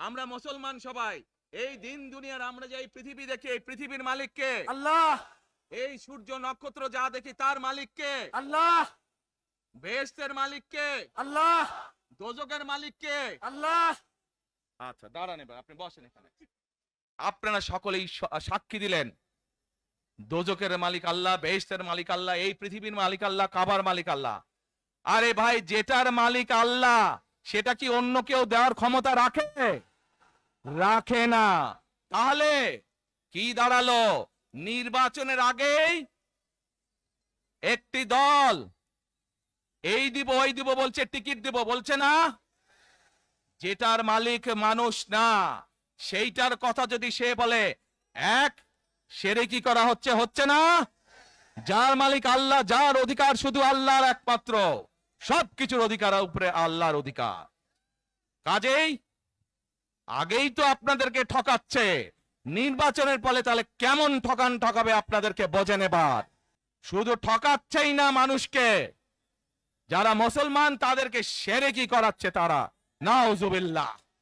আমরা মুসলমান সবাই এই দিন দুনিয়ার আমরা যে এই পৃথিবী দেখি, এই পৃথিবীর মালিক কে? আল্লাহ। এই সূর্য নক্ষত্র যা দেখি তার মালিক কে? আল্লাহ। বেহেশতের মালিক কে? আল্লাহ। দোজখের মালিক কে? আল্লাহ। আচ্ছা দাঁড়ান, এবার আপনি বসেন এখানে। আপনারা সকলেই সাক্ষী দিলেন দোজখের মালিক আল্লাহ, বেহেশতের মালিক আল্লাহ, এই পৃথিবীর মালিক আল্লাহ, কাবার মালিক আল্লাহ। আরে ভাই, যেটার মালিক আল্লাহ সেটা কি অন্য কেউ দেওয়ার ক্ষমতা রাখে? রাখে না। তাহলে কি দাঁড়ালো? নির্বাচনের আগেই একটি দল এই দিব ওই দিব বলছে, টিকিট দিব বলছে না? যেটার মালিক মানুষ না সেইটার কথা যদি সে বলে, এক সেরে কি করা হচ্ছে? হচ্ছে না? যার মালিক আল্লাহ, যার অধিকার শুধু আল্লাহর একমাত্র, সবকিছুর অধিকার উপরে আল্লাহর অধিকার। কাজেই আগেই তো আপনাদেরকে ঠকাচ্ছে, নির্বাচনের ফলে তাহলে কেমন ঠকাবে আপনাদেরকে বোঝেন এবার। শুধু ঠকাচ্ছেই না মানুষকে, যারা মুসলমান তাদেরকে শিরকি করাচ্ছে তারা। নাউজুবিল্লাহ।